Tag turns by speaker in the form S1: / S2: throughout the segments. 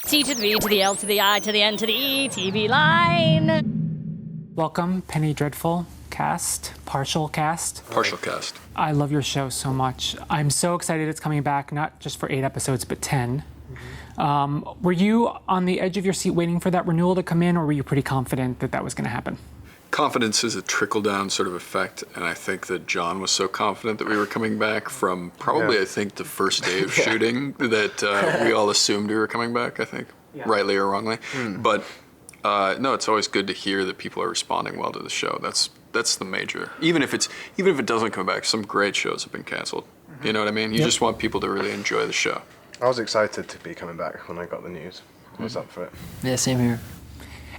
S1: T to the V to the L to the I to the N to the E, TVLine.
S2: Welcome, Penny Dreadful cast, partial cast.
S3: Partial cast.
S2: I love your show so much. I'm so excited it's coming back, not just for 8 episodes, but 10. Were you on the edge of your seat waiting for that renewal to come in, or were you pretty confident that that was going to happen?
S3: Confidence is a trickle-down sort of effect, and I think that John was so confident that we were coming back from probably, I think, the first day of shooting that we all assumed we were coming back, I think, rightly or wrongly. But no, it's always good to hear that people are responding well to the show. That's the major. Even if it doesn't come back, some great shows have been canceled. You know what I mean? You just want people to really enjoy the show.
S4: I was excited to be coming back when I got the news. I was up for it.
S5: Yeah, same here.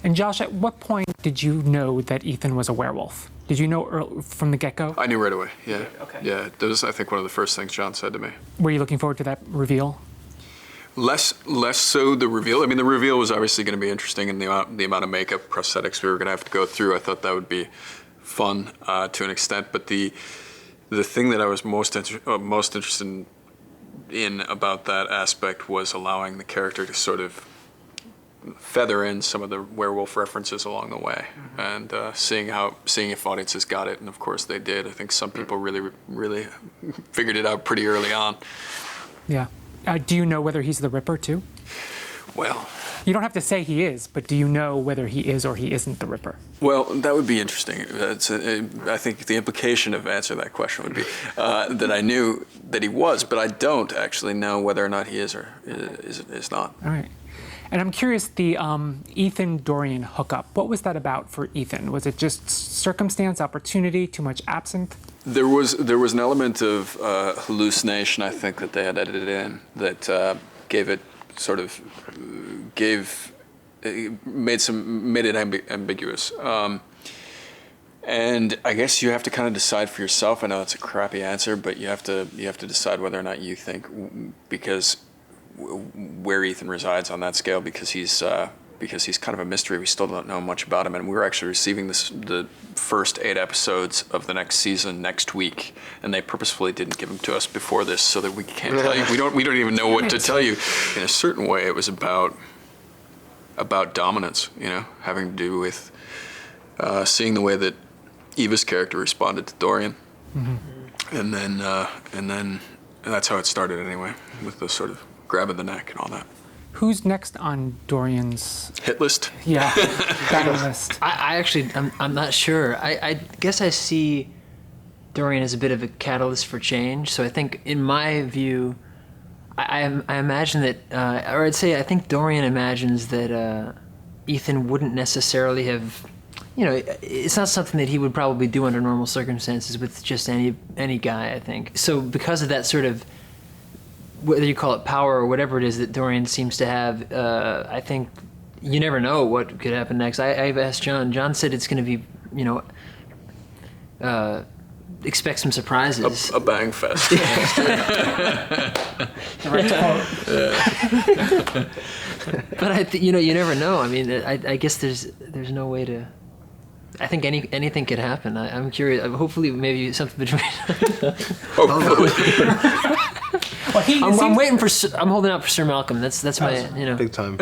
S2: And Josh, at what point did you know that Ethan was a werewolf? Did you know from the get-go?
S3: I knew right away, yeah.
S2: Okay.
S3: Yeah, that was, I think, one of the first things John said to me.
S2: Were you looking forward to that reveal?
S3: Less so the reveal. I mean, the reveal was obviously going to be interesting, and the amount of makeup, prosthetics we were going to have to go through. I thought that would be fun to an extent. But the thing that I was most interested in about that aspect was allowing the character to sort of feather in some of the werewolf references along the way, and seeing if audiences got it, and of course they did. I think some people really figured it out pretty early on.
S2: Yeah. Do you know whether he's the Ripper too?
S3: Well,
S2: you don't have to say he is, but do you know whether he is or he isn't the Ripper?
S3: Well, that would be interesting. I think the implication of answering that question would be that I knew that he was, but I don't actually know whether or not he is or is not.
S2: All right. And I'm curious, the Ethan-Dorian hookup, what was that about for Ethan? Was it just circumstance, opportunity, too much absinthe?
S3: There was an element of hallucination, I think, that they had edited in that made it ambiguous. And I guess you have to kind of decide for yourself. I know that's a crappy answer, but you have to decide whether or not you think, because where Ethan resides on that scale, because he's kind of a mystery. We still don't know much about him, and we're actually receiving the first 8 episodes of the next season next week, and they purposefully didn't give them to us before this so that we can't tell you. We don't even know what to tell you. In a certain way, it was about dominance, having to do with seeing the way that Eva's character responded to Dorian, and then that's how it started anyway, with the sort of grab of the neck and all that.
S2: Who's next on Dorian's
S3: hit list?
S2: Yeah, battle list.
S5: I actually, I'm not sure. I guess I see Dorian as a bit of a catalyst for change. So I think, in my view, I imagine that, or I'd say I think Dorian imagines that Ethan wouldn't necessarily have, it's not something that he would probably do under normal circumstances with just any guy, I think. So because of that sort of, whether you call it power or whatever it is that Dorian seems to have, I think you never know what could happen next. I've asked John. John said it's going to be, expect some surprises.
S3: A bang fest.
S5: But you never know. I mean, I guess there's no way to. I think anything could happen. I'm curious. Hopefully, maybe something between. I'm waiting for. I'm holding out for Sir Malcolm. That's my.
S4: Big time.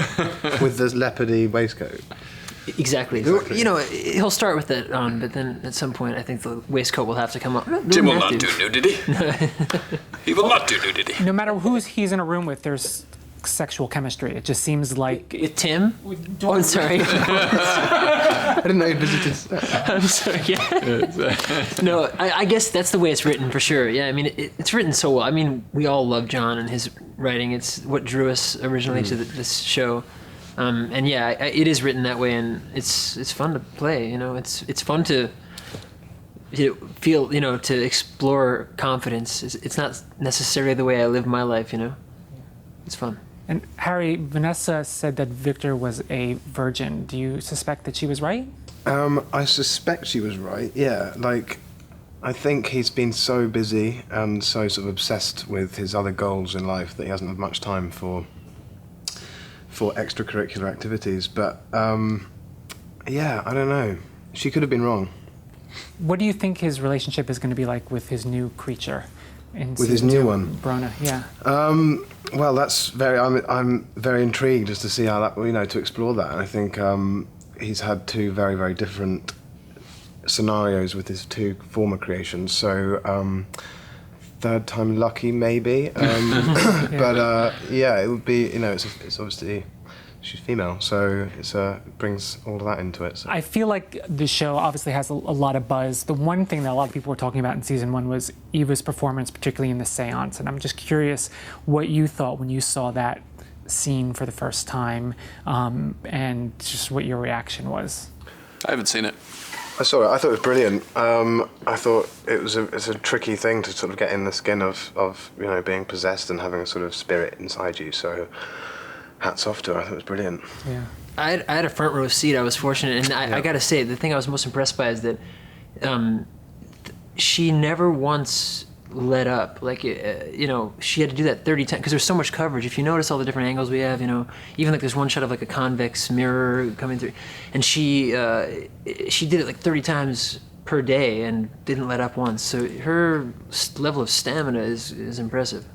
S4: With this leopardy waistcoat.
S5: Exactly. He'll start with that on, but then at some point, I think the waistcoat will have to come up.
S3: Tim will not do nudity. He will not do nudity.
S2: No matter who he's in a room with, there's sexual chemistry. It just seems like...
S5: With Tim? Oh, I'm sorry.
S4: I didn't know you visited.
S5: I'm sorry, yeah. No, I guess that's the way it's written, for sure. Yeah, I mean, it's written so well. I mean, we all love John and his writing. It's what drew us originally to this show. And yeah, it is written that way, and it's fun to play. It's fun to feel, to explore confidence. It's not necessarily the way I live my life. It's fun.
S2: And Harry, Vanessa said that Victor was a virgin. Do you suspect that she was right?
S4: I suspect she was right. Yeah, I think he's been so busy and so sort of obsessed with his other goals in life that he hasn't had much time for extracurricular activities. But yeah, I don't know. She could have been wrong.
S2: What do you think his relationship is going to be like with his new creature? in
S4: With his
S2: season
S4: new
S2: 2,
S4: one?
S2: Brona, yeah.
S4: Well, that's I'm very intrigued as to see how that, to explore that. And I think he's had 2 very, very different scenarios with his 2 former creations. So third time lucky, maybe. But yeah, it would be. It's obviously. She's female, so it brings all of that into it. So.
S2: I feel like the show obviously has a lot of buzz. The one thing that a lot of people were talking about in season 1 was Eva's performance, particularly in the seance. And I'm just curious what you thought when you saw that scene for the first time, and just what your reaction was.
S3: I haven't seen it.
S4: I saw it. I thought it was brilliant. I thought it's a tricky thing to sort of get in the skin of being possessed and having a sort of spirit inside you. So. Hats off to her. I thought it was brilliant.
S2: Yeah.
S5: I had a front row seat. I was fortunate, and I got to say, the thing I was most impressed by is that she never once let up. Like, she had to do that 30 times because there's so much coverage. If you notice all the different angles we have, even like there's one shot of like a convex mirror coming through, and she did it like 30 times per day and didn't let up once. So her level of stamina is impressive.